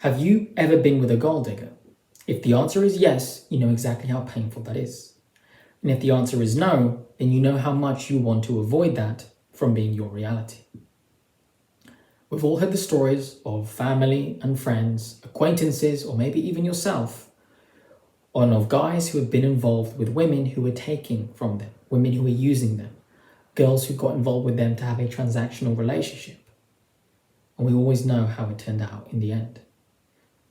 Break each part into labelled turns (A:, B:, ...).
A: Have you ever been with a gold digger? If the answer is yes, you know exactly how painful that is. And if the answer is no, then you know how much you want to avoid that from being your reality. We've all heard the stories of family and friends, acquaintances, or maybe even yourself, or of guys who have been involved with women who were taking from them, women who were using them, girls who got involved with them to have a transactional relationship. And we always know how it turned out in the end.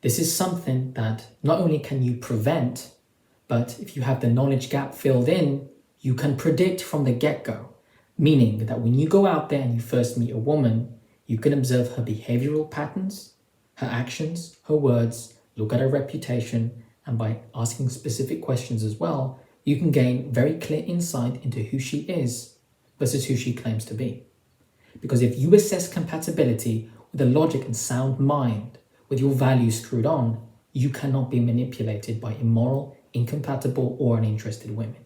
A: This is something that not only can you prevent, but if you have the knowledge gap filled in, you can predict from the get-go. Meaning that when you go out there and you first meet a woman, you can observe her behavioral patterns, her actions, her words, look at her reputation, and by asking specific questions as well, you can gain very clear insight into who she is versus who she claims to be. Because if you assess compatibility with a logic and sound mind, with your values screwed on, you cannot be manipulated by immoral, incompatible, or uninterested women.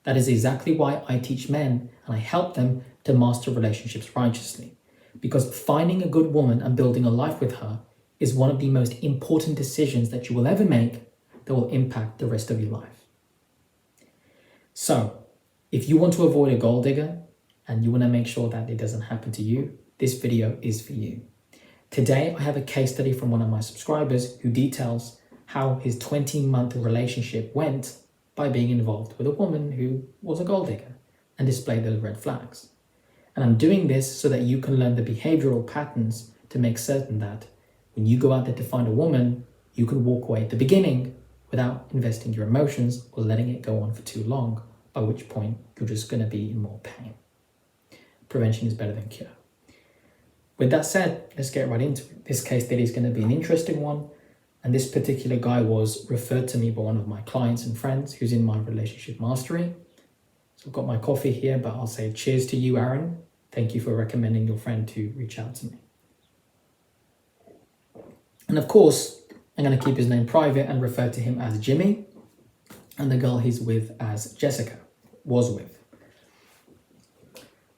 A: That is exactly why I teach men and I help them to master relationships righteously. Because finding a good woman and building a life with her is one of the most important decisions that you will ever make that will impact the rest of your life. So, if you want to avoid a gold digger and you want to make sure that it doesn't happen to you, this video is for you. Today, I have a case study from one of my subscribers who details how his 20-month relationship went by being involved with a woman who was a gold digger and displayed those red flags. And I'm doing this so that you can learn the behavioral patterns to make certain that when you go out there to find a woman, you can walk away at the beginning without investing your emotions or letting it go on for too long, by which point you're just going to be in more pain. Prevention is better than cure. With that said, let's get right into it. This case study is going to be an interesting one. And this particular guy was referred to me by one of my clients and friends who's in my relationship mastery. So I've got my coffee here, but I'll say cheers to you, Aaron. Thank you for recommending your friend to reach out to me. And of course, I'm going to keep his name private and refer to him as Jimmy, and the girl he's with as Jessica, was with.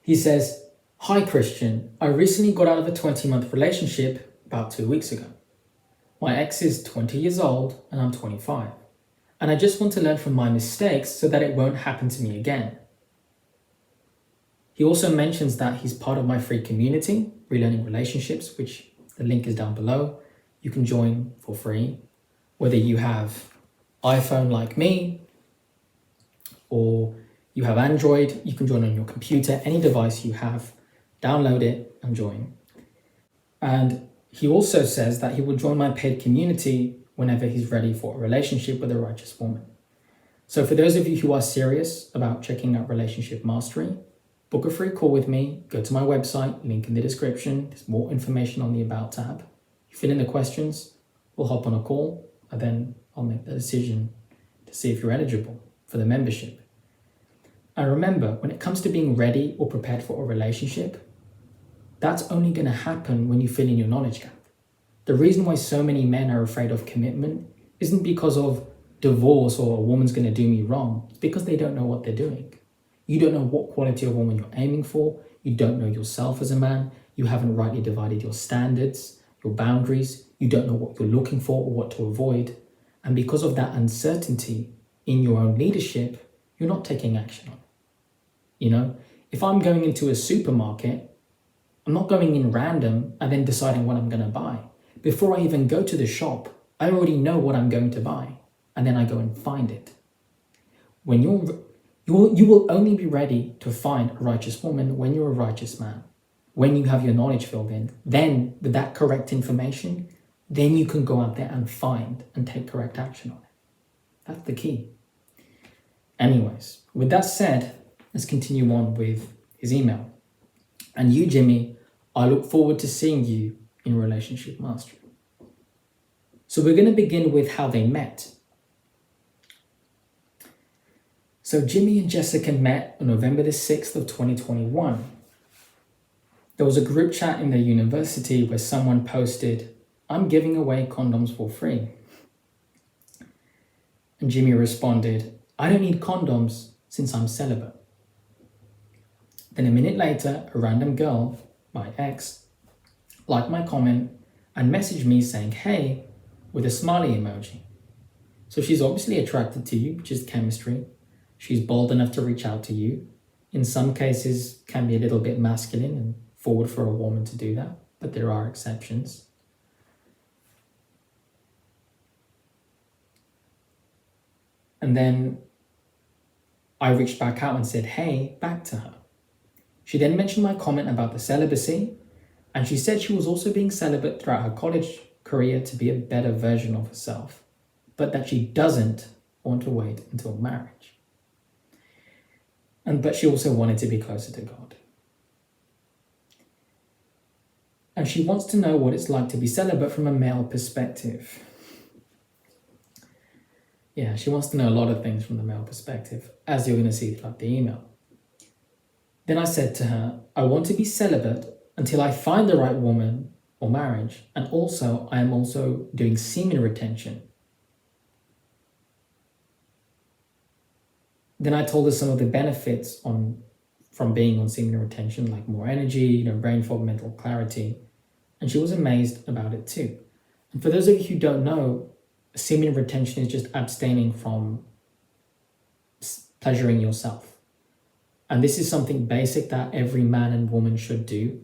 A: He says, "Hi Christian, I recently got out of a 20-month relationship about 2 weeks ago. My ex is 20 years old and I'm 25. And I just want to learn from my mistakes so that it won't happen to me again." He also mentions that he's part of my free community, Relearning Relationships, which the link is down below. You can join for free. Whether you have iPhone like me or you have Android, you can join on your computer, any device you have. Download it and join. And he also says that he will join my paid community whenever he's ready for a relationship with a righteous woman. So for those of you who are serious about checking out Relationship Mastery, book a free call with me, go to my website, link in the description. There's more information on the About tab. You fill in the questions, we'll hop on a call, and then I'll make the decision to see if you're eligible for the membership. And remember, when it comes to being ready or prepared for a relationship, that's only going to happen when you fill in your knowledge gap. The reason why so many men are afraid of commitment isn't because of divorce or a woman's going to do me wrong. It's because they don't know what they're doing. You don't know what quality of woman you're aiming for. You don't know yourself as a man. You haven't rightly divided your standards, your boundaries. You don't know what you're looking for or what to avoid. And because of that uncertainty in your own leadership, you're not taking action on it. You know, if I'm going into a supermarket, I'm not going in random and then deciding what I'm going to buy. Before I even go to the shop, I already know what I'm going to buy, and then I go and find it. When you will only be ready to find a righteous woman when you're a righteous man. When you have your knowledge filled in, then with that correct information, then you can go out there and find and take correct action on it. That's the key. Anyways, with that said, let's continue on with his email. And you, Jimmy, I look forward to seeing you in Relationship Mastery. So we're going to begin with how they met. So Jimmy and Jessica met on November the 6th of 2021. There was a group chat in their university where someone posted, "I'm giving away condoms for free." And Jimmy responded, "I don't need condoms since I'm celibate." Then a minute later, a random girl, my ex, liked my comment and messaged me saying, hey, with a smiley emoji. So she's obviously attracted to you, which is chemistry. She's bold enough to reach out to you. In some cases, can be a little bit masculine and forward for a woman to do that, but there are exceptions. And then I reached back out and said, hey, back to her. She then mentioned my comment about the celibacy, and she said she was also being celibate throughout her college career to be a better version of herself, but that she doesn't want to wait until marriage. But she also wanted to be closer to God. And she wants to know what it's like to be celibate from a male perspective. Yeah, she wants to know a lot of things from the male perspective, as you're going to see throughout the email. Then I said to her, I want to be celibate until I find the right woman or marriage, and also I am also doing semen retention. Then I told her some of the benefits from being on semen retention, like more energy, brain fog, mental clarity, and she was amazed about it too. And for those of you who don't know, semen retention is just abstaining from pleasuring yourself. And this is something basic that every man and woman should do,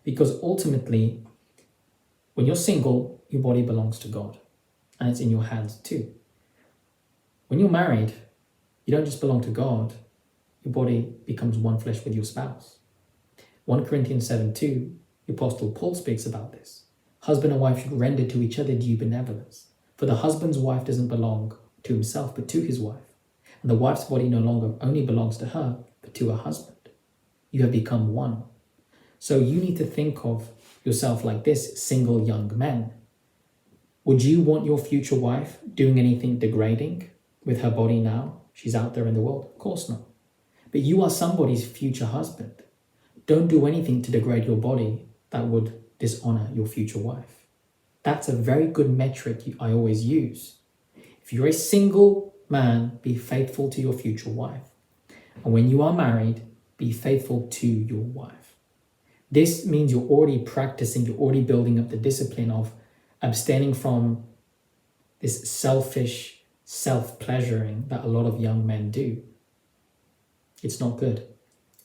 A: because ultimately, when you're single, your body belongs to God, and it's in your hands too. When you're married, you don't just belong to God, your body becomes one flesh with your spouse. 1 Corinthians 7:2, the Apostle Paul speaks about this. Husband and wife should render to each other due benevolence. For the husband's wife doesn't belong to himself, but to his wife. And the wife's body no longer only belongs to her, but to her husband. You have become one. So you need to think of yourself like this, single young men. Would you want your future wife doing anything degrading with her body now? She's out there in the world. Of course not. But you are somebody's future husband. Don't do anything to degrade your body that would dishonor your future wife. That's a very good metric I always use. If you're a single man, be faithful to your future wife. And when you are married, be faithful to your wife. This means you're already practicing, you're already building up the discipline of abstaining from this selfish self-pleasuring that a lot of young men do. It's not good.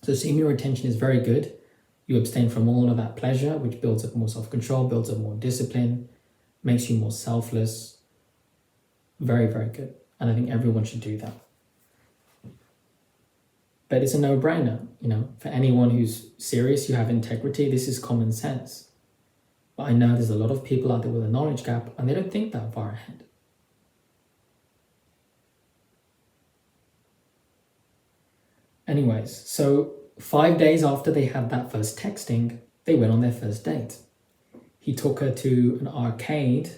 A: So semen retention is very good. You abstain from all of that pleasure, which builds up more self-control, builds up more discipline, makes you more selfless. Very, very good. And I think everyone should do that. But it's a no-brainer, for anyone who's serious, you have integrity, this is common sense. But I know there's a lot of people out there with a knowledge gap and they don't think that far ahead. Anyways, so 5 days after they had that first texting, they went on their first date. He took her to an arcade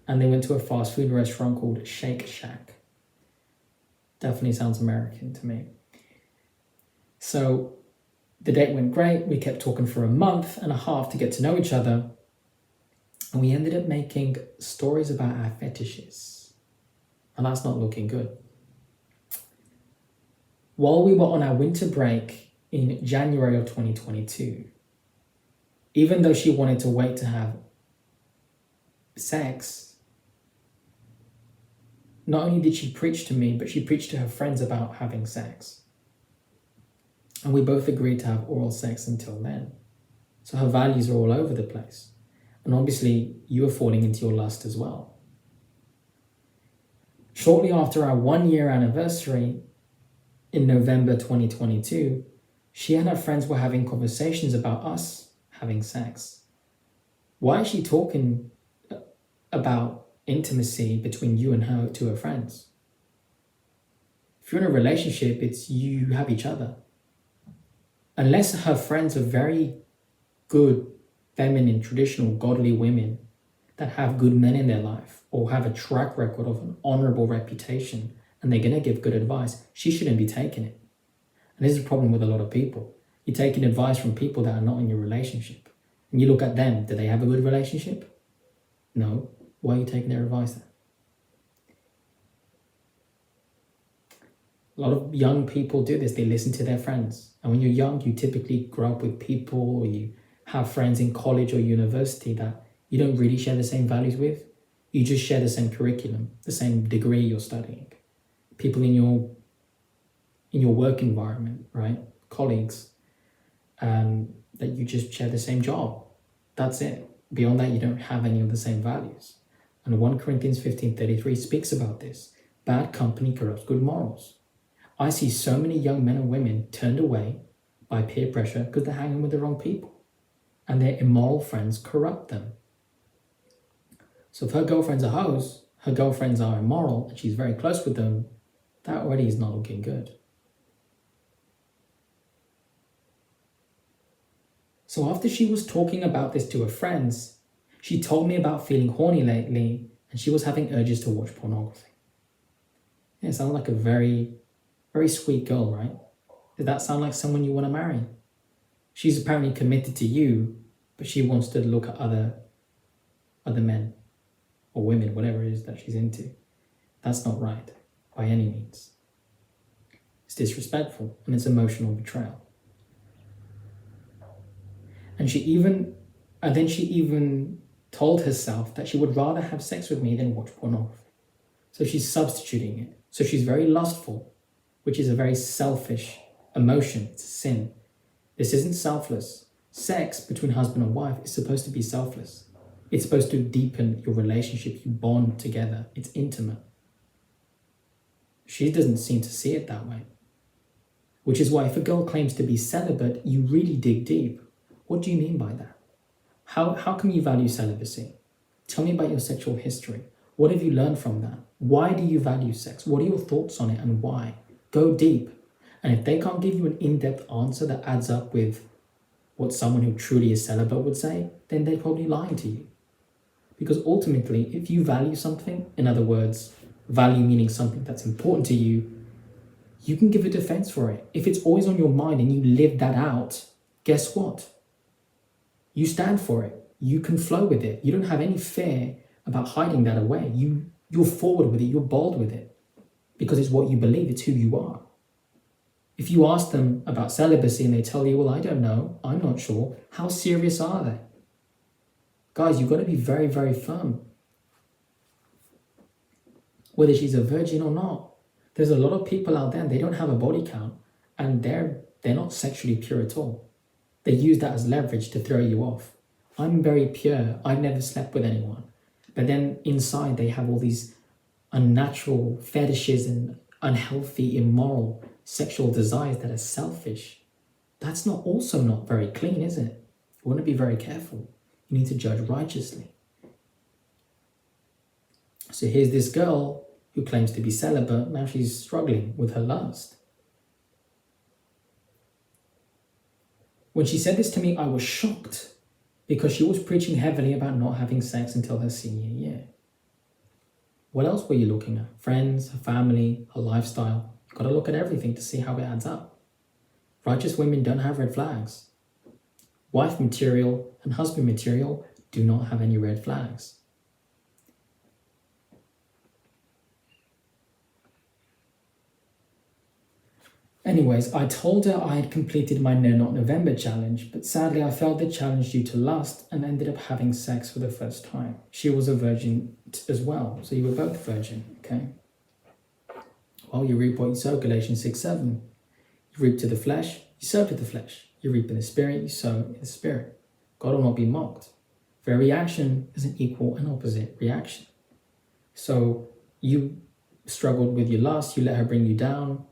A: and they went to a fast food restaurant called Shake Shack. Definitely sounds American to me. So the date went great. We kept talking for a month and a half to get to know each other. And we ended up making stories about our fetishes. And that's not looking good. While we were on our winter break in January of 2022, even though she wanted to wait to have sex, not only did she preach to me, but she preached to her friends about having sex. And we both agreed to have oral sex until then. So her values are all over the place. And obviously, you are falling into your lust as well. Shortly after our 1-year anniversary, in November 2022, she and her friends were having conversations about us having sex. Why is she talking about intimacy between you and her to her friends? If you're in a relationship, it's you have each other. Unless her friends are very good, feminine, traditional, godly women that have good men in their life or have a track record of an honorable reputation, and they're going to give good advice, she shouldn't be taking it. And this is a problem with a lot of people. You're taking advice from people that are not in your relationship. And you look at them, do they have a good relationship? No. Why are you taking their advice then? A lot of young people do this. They listen to their friends. And when you're young, you typically grow up with people, or you have friends in college or university that you don't really share the same values with. You just share the same curriculum, the same degree you're studying. People in your work environment, right? Colleagues, that you just share the same job. That's it. Beyond that, you don't have any of the same values. And 1 Corinthians 15:33 speaks about this. Bad company corrupts good morals. I see so many young men and women turned away by peer pressure because they're hanging with the wrong people. And their immoral friends corrupt them. So if her girlfriends are hoes, her girlfriends are immoral, and she's very close with them, that already is not looking good. So after she was talking about this to her friends, she told me about feeling horny lately, and she was having urges to watch pornography. Yeah, sounds like a very, very sweet girl, right? Does that sound like someone you want to marry? She's apparently committed to you, but she wants to look at other men or women, whatever it is that she's into. That's not right, by any means. It's disrespectful, and it's emotional betrayal. And then she even told herself that she would rather have sex with me than watch pornography. So she's substituting it. So she's very lustful, which is a very selfish emotion. It's a sin. This isn't selfless. Sex between husband and wife is supposed to be selfless. It's supposed to deepen your relationship. You bond together. It's intimate. She doesn't seem to see it that way. Which is why if a girl claims to be celibate, you really dig deep. What do you mean by that? How can you value celibacy? Tell me about your sexual history. What have you learned from that? Why do you value sex? What are your thoughts on it and why? Go deep. And if they can't give you an in-depth answer that adds up with what someone who truly is celibate would say, then they're probably lying to you. Because ultimately, if you value something, in other words, value meaning something that's important to you, you can give a defense for it. If it's always on your mind and you live that out, guess what? You stand for it. You can flow with it. You don't have any fear about hiding that away. You're forward with it. You're bold with it. Because it's what you believe. It's who you are. If you ask them about celibacy and they tell you, well, I don't know, I'm not sure, how serious are they? Guys, you've got to be very, very firm. Whether she's a virgin or not. There's a lot of people out there and they don't have a body count and they're not sexually pure at all. They use that as leverage to throw you off. I'm very pure. I've never slept with anyone. But then inside they have all these unnatural fetishes and unhealthy, immoral sexual desires that are selfish. That's also not very clean, is it? You want to be very careful. You need to judge righteously. So here's this girl who claims to be celibate. Now she's struggling with her lust. When she said this to me, I was shocked because she was preaching heavily about not having sex until her senior year. What else were you looking at? Friends, her family, her lifestyle. You've got to look at everything to see how it adds up. Righteous women don't have red flags. Wife material and husband material do not have any red flags. Anyways, I told her I had completed my No Not November challenge, but sadly I failed the challenge due to lust and ended up having sex for the first time. She was a virgin as well, so you were both virgin, okay? Well, you reap what you sow, Galatians 6:7. You reap to the flesh, you sow to the flesh. You reap in the spirit, you sow in the spirit. God will not be mocked. For a reaction is an equal and opposite reaction. So you struggled with your lust, you let her bring you down.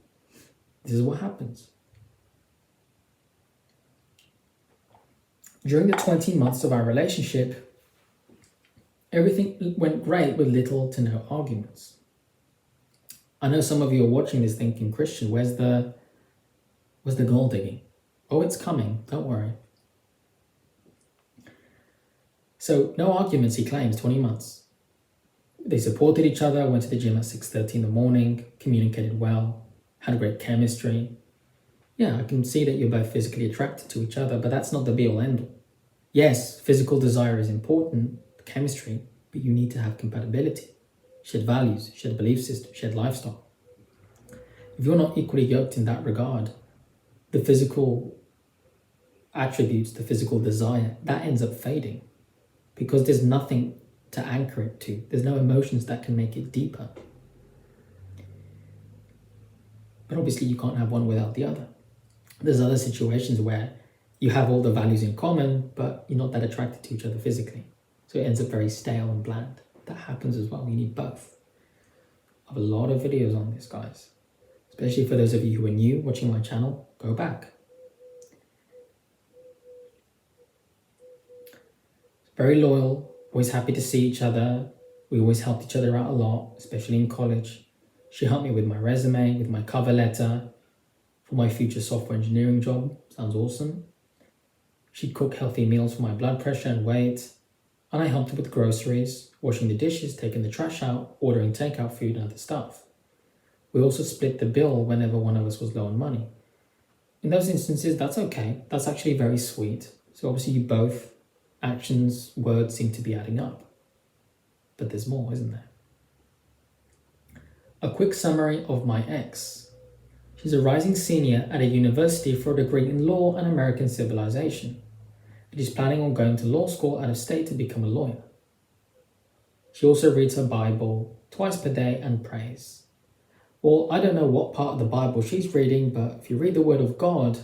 A: This is what happens. During the 20 months of our relationship, everything went great with little to no arguments. I know some of you are watching this thinking, Christian, where's the gold digging? Oh, it's coming, don't worry. So no arguments, he claims, 20 months. They supported each other, went to the gym at 6:30 in the morning, communicated well, had great chemistry. Yeah, I can see that you're both physically attracted to each other, but that's not the be-all end-all. Yes, physical desire is important, chemistry, but you need to have compatibility, shared values, shared belief system, shared lifestyle. If you're not equally yoked in that regard, the physical attributes, the physical desire, that ends up fading because there's nothing to anchor it to. There's no emotions that can make it deeper. But obviously you can't have one without the other. There's other situations where you have all the values in common, but you're not that attracted to each other physically. So it ends up very stale and bland. That happens as well. You need both. I have a lot of videos on this, guys. Especially for those of you who are new watching my channel, go back. Very loyal, always happy to see each other. We always helped each other out a lot, especially in college. She helped me with my resume, with my cover letter, for my future software engineering job. Sounds awesome. She'd cook healthy meals for my blood pressure and weight. And I helped her with groceries, washing the dishes, taking the trash out, ordering takeout food and other stuff. We also split the bill whenever one of us was low on money. In those instances, that's okay. That's actually very sweet. So obviously you both, actions, words seem to be adding up. But there's more, isn't there? A quick summary of my ex. She's a rising senior at a university for a degree in law and American civilization. And she's planning on going to law school out of state to become a lawyer. She also reads her Bible twice per day and prays. Well, I don't know what part of the Bible she's reading, but if you read the Word of God,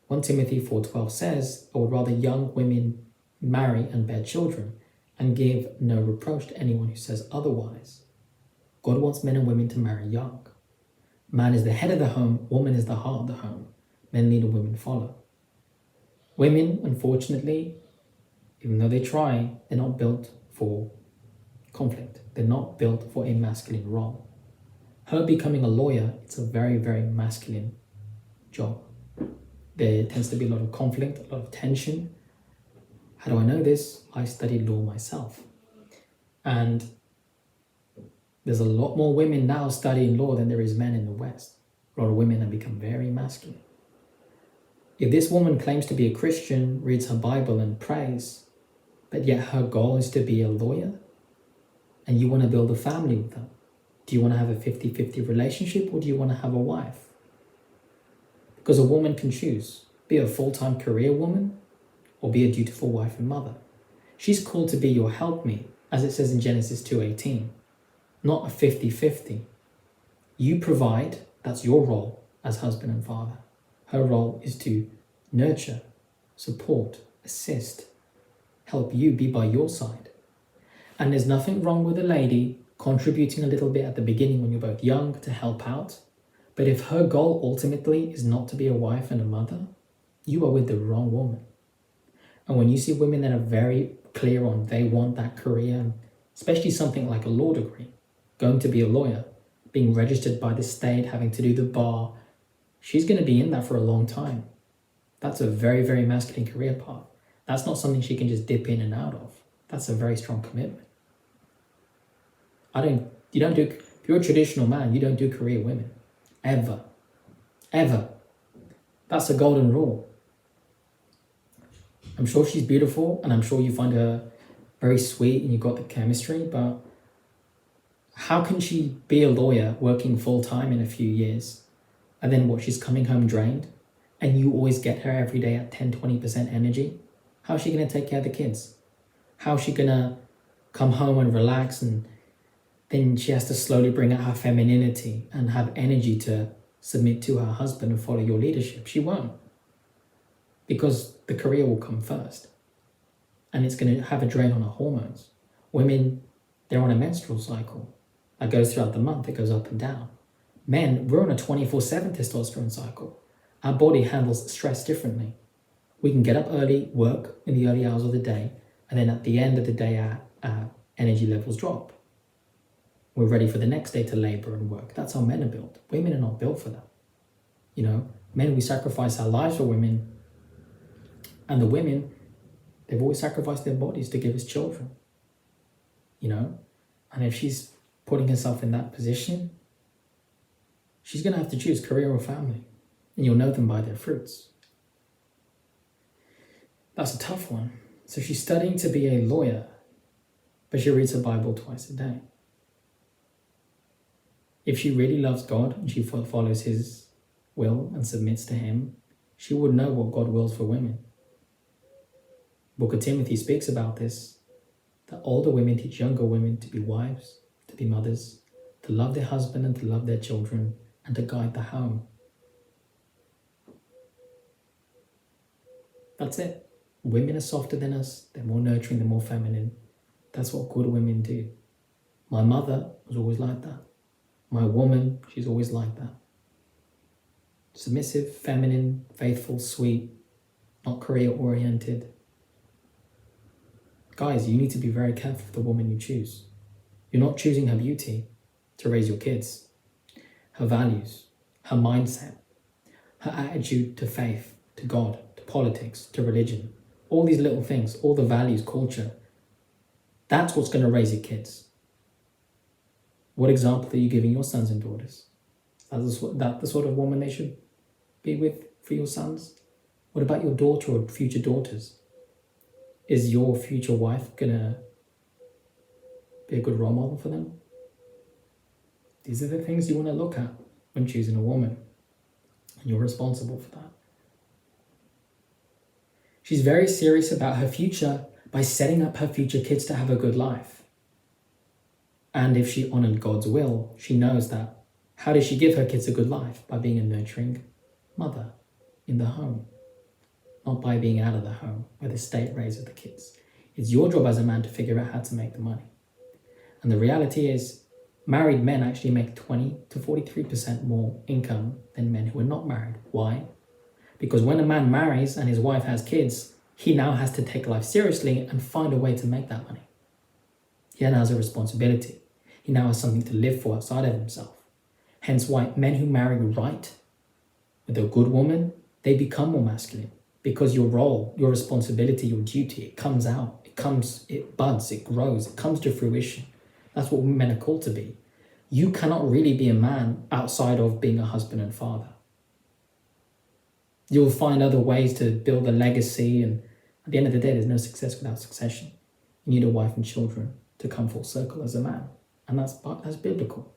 A: 1 Timothy 4:12 says, I would rather young women marry and bear children and give no reproach to anyone who says otherwise. God wants men and women to marry young. Man is the head of the home, woman is the heart of the home. Men lead and women follow. Women, unfortunately, even though they try, they're not built for conflict. They're not built for a masculine role. Her becoming a lawyer, it's a very, very masculine job. There tends to be a lot of conflict, a lot of tension. How do I know this? I studied law myself. And there's a lot more women now studying law than there is men in the West. A lot of women have become very masculine. If this woman claims to be a Christian, reads her Bible and prays, but yet her goal is to be a lawyer, and you want to build a family with her, do you want to have a 50-50 relationship or do you want to have a wife? Because a woman can choose, be a full-time career woman or be a dutiful wife and mother. She's called to be your helpmeet, as it says in Genesis 2:18, not a 50-50. You provide, that's your role as husband and father. Her role is to nurture, support, assist, help you, be by your side. And there's nothing wrong with a lady contributing a little bit at the beginning when you're both young to help out. But if her goal ultimately is not to be a wife and a mother, you are with the wrong woman. And when you see women that are very clear on they want that career, especially something like a law degree, going to be a lawyer, being registered by the state, having to do the bar, she's going to be in that for a long time. That's a very, very masculine career path. That's not something she can just dip in and out of. That's a very strong commitment. If you're a traditional man, you don't do career women. Ever. Ever. That's a golden rule. I'm sure she's beautiful and I'm sure you find her very sweet and you've got the chemistry, but how can she be a lawyer working full time in a few years and then what, she's coming home drained and you always get her every day at 10-20% energy? How is she going to take care of the kids? How is she going to come home and relax and then she has to slowly bring out her femininity and have energy to submit to her husband and follow your leadership? She won't, because the career will come first and it's going to have a drain on her hormones. Women, they're on a menstrual cycle that goes throughout the month. It goes up and down. Men, we're on a 24/7 testosterone cycle. Our body handles stress differently. We can get up early, work in the early hours of the day, and then at the end of the day, our energy levels drop. We're ready for the next day to labor and work. That's how men are built. Women are not built for that. Men, we sacrifice our lives for women. And the women, they've always sacrificed their bodies to give us children. And if she's putting herself in that position, she's going to have to choose career or family. And you'll know them by their fruits. That's a tough one. So she's studying to be a lawyer, but she reads her Bible twice a day. If she really loves God and she follows his will and submits to him, she would know what God wills for women. Book of Timothy speaks about this, that older women teach younger women to be wives, to be mothers, to love their husband and to love their children, and to guide the home. That's it. Women are softer than us, they're more nurturing, they're more feminine. That's what good women do. My mother was always like that. My woman, she's always like that. Submissive, feminine, faithful, sweet, not career-oriented. Guys, you need to be very careful of the woman you choose. You're not choosing her beauty to raise your kids, her values, her mindset, her attitude to faith, to God, to politics, to religion, all these little things, all the values, culture. That's what's going to raise your kids. What example are you giving your sons and daughters? Is that the sort of woman they should be with for your sons? What about your daughter or future daughters? Is your future wife going to be a good role model for them? These are the things you want to look at when choosing a woman. And you're responsible for that. She's very serious about her future by setting up her future kids to have a good life. And if she honored God's will, she knows that. How does she give her kids a good life? By being a nurturing mother in the home. Not by being out of the home, where the state raises the kids. It's your job as a man to figure out how to make the money. And the reality is, married men actually make 20 to 43% more income than men who are not married. Why? Because when a man marries and his wife has kids, he now has to take life seriously and find a way to make that money. He now has a responsibility. He now has something to live for outside of himself. Hence why men who marry right, with a good woman, they become more masculine. Because your role, your responsibility, your duty, it comes out, it buds, it grows, it comes to fruition. That's what men are called to be. You cannot really be a man outside of being a husband and father. You'll find other ways to build a legacy, and at the end of the day, there's no success without succession. You need a wife and children to come full circle as a man, and that's biblical.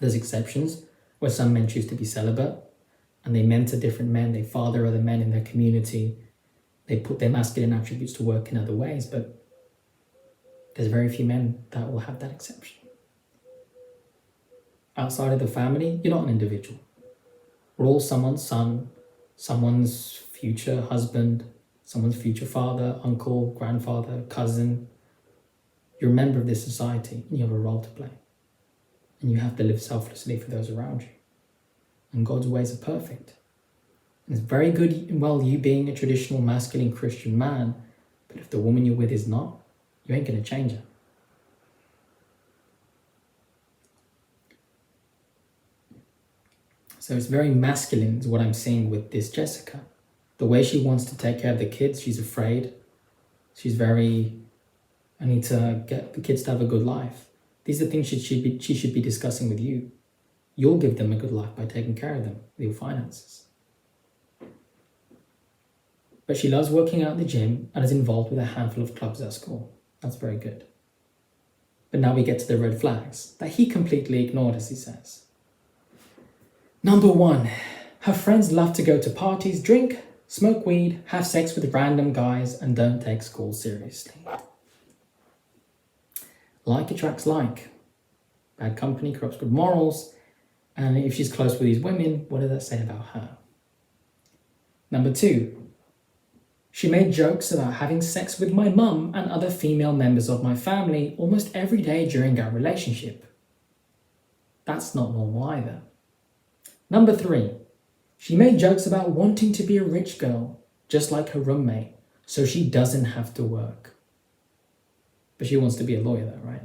A: There's exceptions where some men choose to be celibate, and they mentor different men, they father other men in their community, they put their masculine attributes to work in other ways, but there's very few men that will have that exception. Outside of the family, you're not an individual. We're all someone's son, someone's future husband, someone's future father, uncle, grandfather, cousin. You're a member of this society and you have a role to play. And you have to live selflessly for those around you. And God's ways are perfect. And it's very good and well you being a traditional masculine Christian man, but if the woman you're with is not, you ain't going to change her. So it's very masculine is what I'm seeing with this Jessica. The way she wants to take care of the kids, she's afraid. She's very, I need to get the kids to have a good life. These are things she should be discussing with you. You'll give them a good life by taking care of them with your finances. But she loves working out in the gym and is involved with a handful of clubs at school. That's very good. But now we get to the red flags that he completely ignored, as he says. Number 1, her friends love to go to parties, drink, smoke weed, have sex with random guys, and don't take school seriously. Like attracts like. Bad company corrupts good morals. And if she's close with these women, what does that say about her? Number 2, she made jokes about having sex with my mum and other female members of my family almost every day during our relationship. That's not normal either. Number 3, she made jokes about wanting to be a rich girl, just like her roommate, so she doesn't have to work. But she wants to be a lawyer though, right?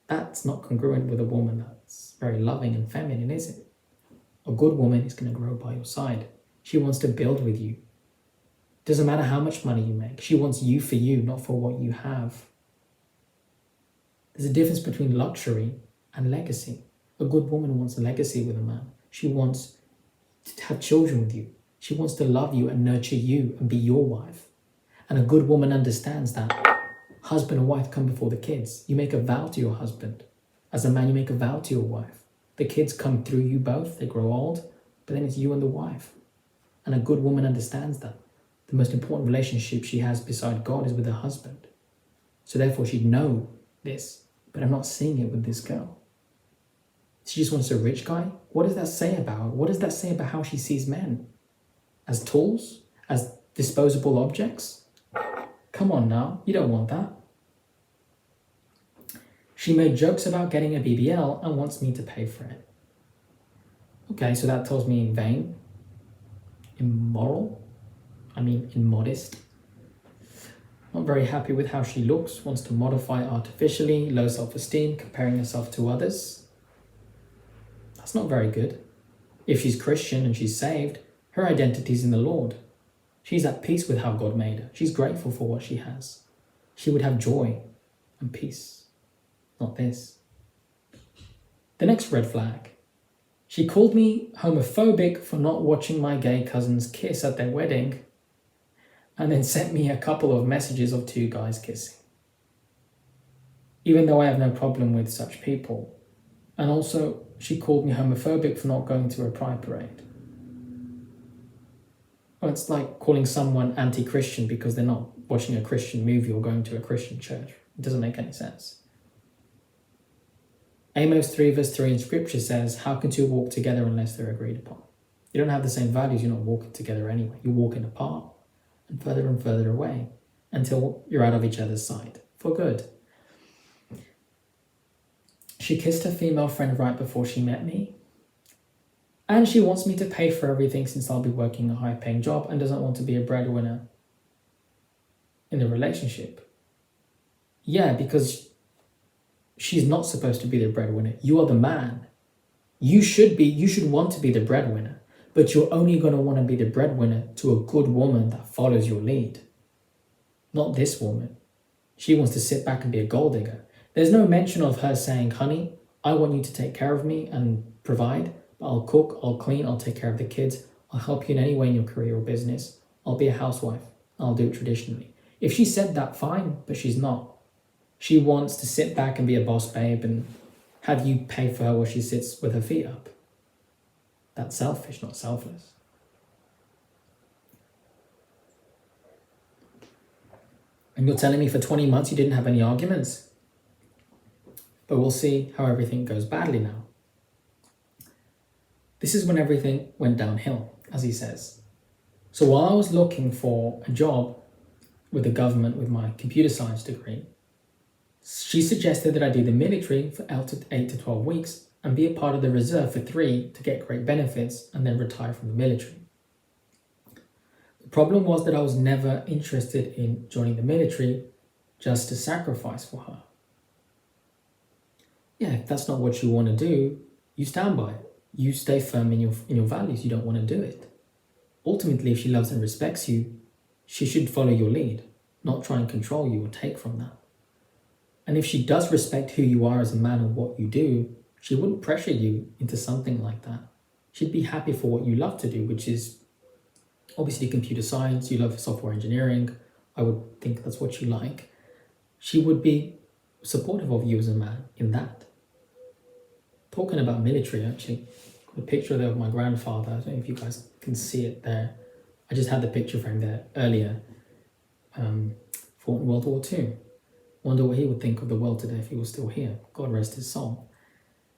A: That's not congruent with a woman that's very loving and feminine, is it? A good woman is going to grow by your side. She wants to build with you. Doesn't matter how much money you make. She wants you for you, not for what you have. There's a difference between luxury and legacy. A good woman wants a legacy with a man. She wants to have children with you. She wants to love you and nurture you and be your wife. And a good woman understands that husband and wife come before the kids. You make a vow to your husband. As a man, you make a vow to your wife. The kids come through you both. They grow old, but then it's you and the wife. And a good woman understands that. The most important relationship she has beside God is with her husband. So therefore she'd know this, but I'm not seeing it with this girl. She just wants a rich guy? What does that say about her? What does that say about how she sees men? As tools? As disposable objects? Come on now, you don't want that. She made jokes about getting a BBL and wants me to pay for it. Okay, so that tells me in vain, immoral, immodest. Not very happy with how she looks, wants to modify artificially, low self-esteem, comparing herself to others. That's not very good. If she's Christian and she's saved, her identity's in the Lord. She's at peace with how God made her. She's grateful for what she has. She would have joy and peace, not this. The next red flag. She called me homophobic for not watching my gay cousins kiss at their wedding, and then sent me a couple of messages of two guys kissing. Even though I have no problem with such people. And also, she called me homophobic for not going to a pride parade. Well, it's like calling someone anti-Christian because they're not watching a Christian movie or going to a Christian church. It doesn't make any sense. Amos 3 verse 3 in scripture says, how can two walk together unless they're agreed upon? You don't have the same values, you're not walking together anyway. You're walking apart and further away until you're out of each other's sight for good. She kissed her female friend right before she met me. And she wants me to pay for everything since I'll be working a high-paying job and doesn't want to be a breadwinner in the relationship. Yeah, because she's not supposed to be the breadwinner. You are the man. You should want to be the breadwinner, but you're only going to want to be the breadwinner to a good woman that follows your lead. Not this woman. She wants to sit back and be a gold digger. There's no mention of her saying, honey, I want you to take care of me and provide. I'll cook, I'll clean, I'll take care of the kids. I'll help you in any way in your career or business. I'll be a housewife. I'll do it traditionally. If she said that, fine, but she's not. She wants to sit back and be a boss babe and have you pay for her while she sits with her feet up. That's selfish, not selfless. And you're telling me for 20 months you didn't have any arguments? But we'll see how everything goes badly now. This is when everything went downhill, as he says. So while I was looking for a job with the government with my computer science degree, she suggested that I do the military for 8 to 12 weeks and be a part of the reserve for 3 to get great benefits and then retire from the military. The problem was that I was never interested in joining the military just to sacrifice for her. Yeah, if that's not what you want to do, you stand by it. You stay firm in your values. You don't want to do it. Ultimately, if she loves and respects you, she should follow your lead, not try and control you or take from that. And if she does respect who you are as a man and what you do, she wouldn't pressure you into something like that. She'd be happy for what you love to do, which is obviously computer science. You love software engineering. I would think that's what you like. She would be supportive of you as a man in that. Talking about military, actually, got a picture there of my grandfather. I don't know if you guys can see it there. I just had the picture frame there earlier. Fought in World War II. Wonder what he would think of the world today if he was still here. God rest his soul.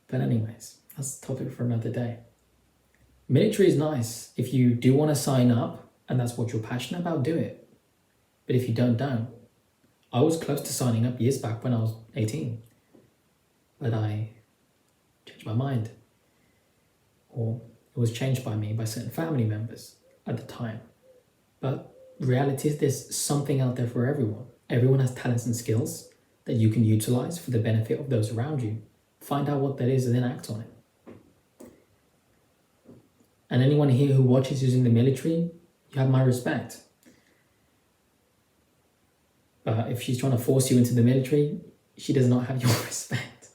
A: But anyways, that's a topic for another day. Military is nice. If you do want to sign up and that's what you're passionate about, do it. But if you don't. I was close to signing up years back when I was 18. But I changed my mind. Or it was changed by me, by certain family members at the time. But reality is there's something out there for everyone. Everyone has talents and skills that you can utilize for the benefit of those around you. Find out what that is and then act on it. And anyone here who watches using the military, you have my respect. But if she's trying to force you into the military, she does not have your respect.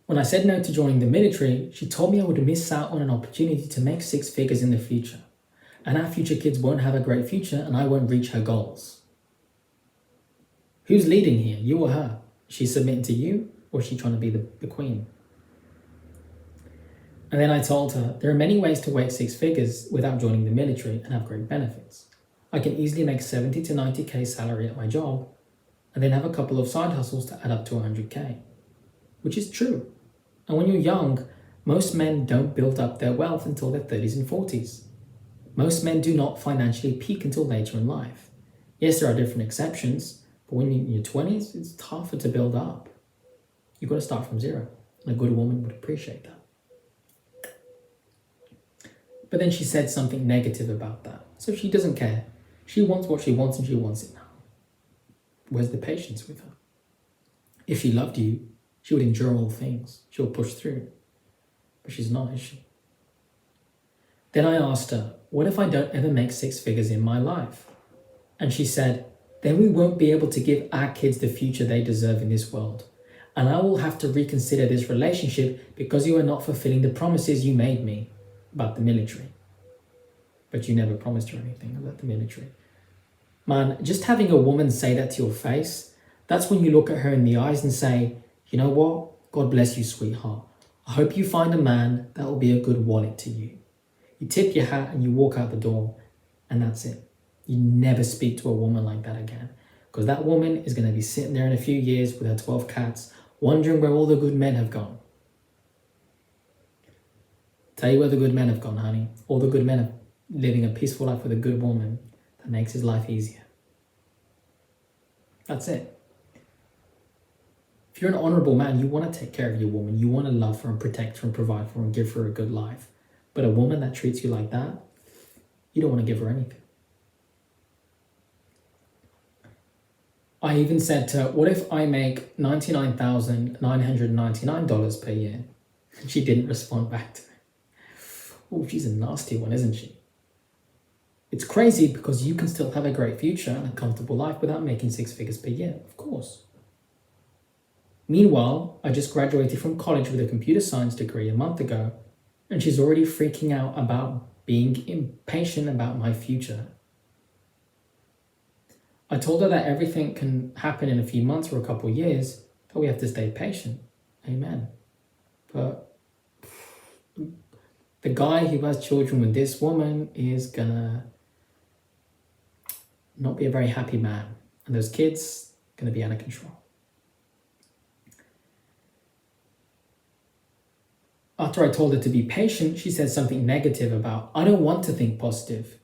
A: When I said no to joining the military, she told me I would miss out on an opportunity to make 6 figures in the future. And our future kids won't have a great future and I won't reach her goals. Who's leading here, you or her? Is she submitting to you or is she trying to be the queen? And then I told her, there are many ways to make six figures without joining the military and have great benefits. I can easily make 70 to 90k salary at my job and then have a couple of side hustles to add up to 100k, which is true. And when you're young, most men don't build up their wealth until their 30s and 40s. Most men do not financially peak until later in life. Yes, there are different exceptions, but when you're in your 20s, it's tougher to build up. You've got to start from zero, and a good woman would appreciate that. But then she said something negative about that. So she doesn't care. She wants what she wants and she wants it now. Where's the patience with her? If she loved you, she would endure all things. She'll push through. But she's not, is she? Then I asked her, what if I don't ever make six figures in my life? And she said, then we won't be able to give our kids the future they deserve in this world. And I will have to reconsider this relationship because you are not fulfilling the promises you made me about the military. But you never promised her anything about the military. Man, just having a woman say that to your face, that's when you look at her in the eyes and say, you know what? God bless you, sweetheart. I hope you find a man that will be a good wallet to you. You tip your hat and you walk out the door, and that's it. You never speak to a woman like that again, because that woman is going to be sitting there in a few years with her 12 cats, wondering where all the good men have gone. Tell you where the good men have gone, honey. All the good men are living a peaceful life with a good woman that makes his life easier. That's it. If you're an honorable man, you want to take care of your woman. You want to love her and protect her and provide for her and give her a good life. But a woman that treats you like that, you don't want to give her anything. I even said to her, what if I make $99,999 per year? And she didn't respond back to me. Oh, she's a nasty one, isn't she? It's crazy because you can still have a great future and a comfortable life without making six figures per year, of course. Meanwhile, I just graduated from college with a computer science degree a month ago, and she's already freaking out about being impatient about my future. I told her that everything can happen in a few months or a couple of years, but we have to stay patient. Amen. But the guy who has children with this woman is gonna not be a very happy man. And those kids are gonna be out of control. After I told her to be patient, she said something negative about, I don't want to think positive.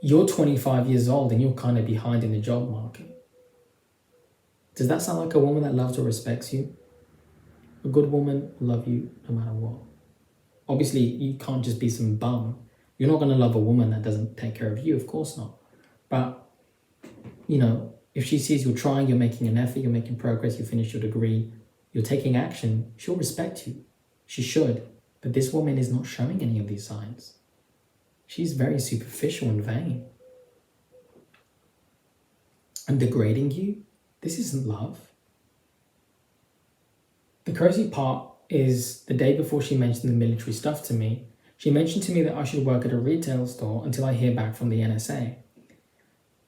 A: You're 25 years old and you're kind of behind in the job market. Does that sound like a woman that loves or respects you? A good woman will love you no matter what. Obviously, you can't just be some bum. You're not going to love a woman that doesn't take care of you, of course not. But, you know, if she sees you're trying, you're making an effort, you're making progress, you finish your degree, you're taking action, she'll respect you. She should. But this woman is not showing any of these signs. She's very superficial and vain. And degrading you? This isn't love. The crazy part is the day before she mentioned the military stuff to me, she mentioned to me that I should work at a retail store until I hear back from the NSA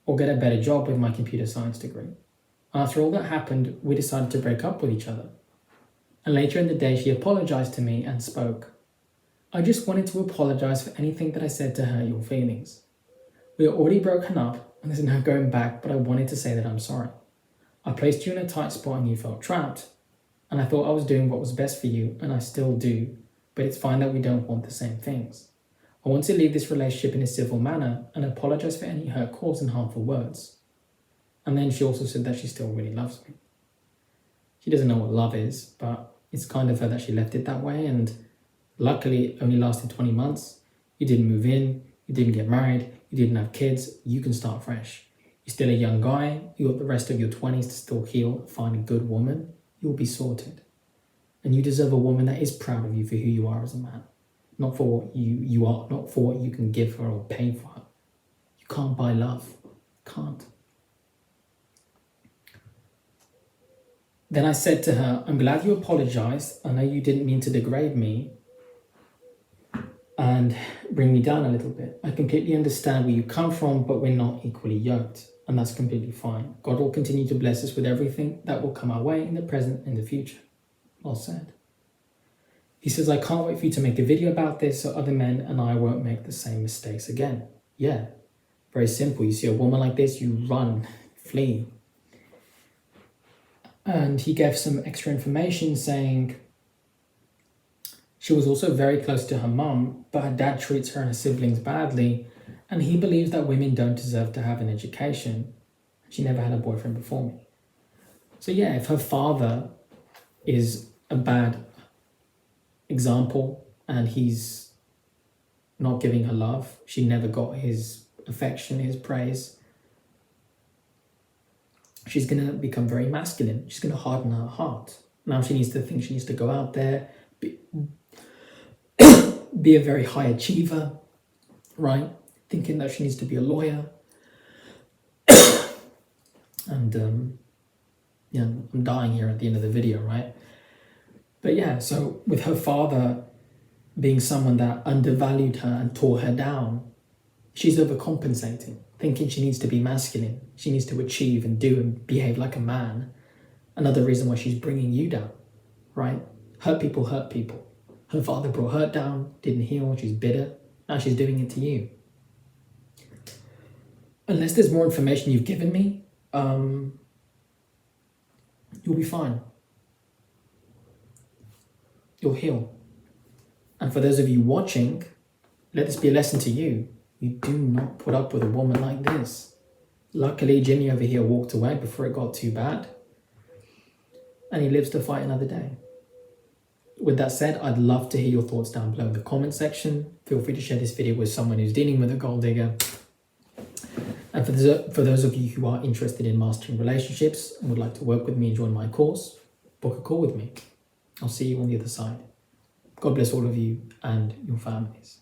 A: or get a better job with my computer science degree. After all that happened, we decided to break up with each other. And later in the day, she apologized to me and spoke. I just wanted to apologize for anything that I said to hurt your feelings. We are already broken up and there's no going back, but I wanted to say that I'm sorry. I placed you in a tight spot and you felt trapped. And I thought I was doing what was best for you, and I still do, but it's fine that we don't want the same things. I want to leave this relationship in a civil manner and apologize for any hurt caused and harmful words. And then she also said that she still really loves me. She doesn't know what love is, but it's kind of her that she left it that way, and luckily it only lasted 20 months. You didn't move in, you didn't get married, you didn't have kids, you can start fresh. You're still a young guy, you got the rest of your 20s to still heal, find a good woman. You'll be sorted. And you deserve a woman that is proud of you for who you are as a man. Not for what you are, not for what you can give her or pay for her. You can't buy love. Can't. Then I said to her, I'm glad you apologized. I know you didn't mean to degrade me and bring me down a little bit. I completely understand where you come from, but we're not equally yoked. And that's completely fine. God will continue to bless us with everything that will come our way in the present and the future. Well said. He says, I can't wait for you to make a video about this so other men and I won't make the same mistakes again. Yeah, very simple. You see a woman like this, you run, flee. And he gave some extra information saying she was also very close to her mum, but her dad treats her and her siblings badly, and he believes that women don't deserve to have an education. She never had a boyfriend before me. So yeah, if her father is a bad example and he's not giving her love, she never got his affection, his praise, she's going to become very masculine. She's going to harden her heart. Now she needs to think she needs to go out there, be a very high achiever, right? Thinking that she needs to be a lawyer. And yeah, I'm dying here at the end of the video, right? But yeah, so with her father being someone that undervalued her and tore her down, she's overcompensating, thinking she needs to be masculine. She needs to achieve and do and behave like a man. Another reason why she's bringing you down, right? Hurt people hurt people. Her father brought her down, didn't heal, she's bitter. Now she's doing it to you. Unless there's more information you've given me, you'll be fine. You'll heal. And for those of you watching, let this be a lesson to you. You do not put up with a woman like this. Luckily, Jimmy over here walked away before it got too bad. And he lives to fight another day. With that said, I'd love to hear your thoughts down below in the comment section. Feel free to share this video with someone who's dealing with a gold digger. And for those of you who are interested in mastering relationships and would like to work with me and join my course, book a call with me. I'll see you on the other side. God bless all of you and your families.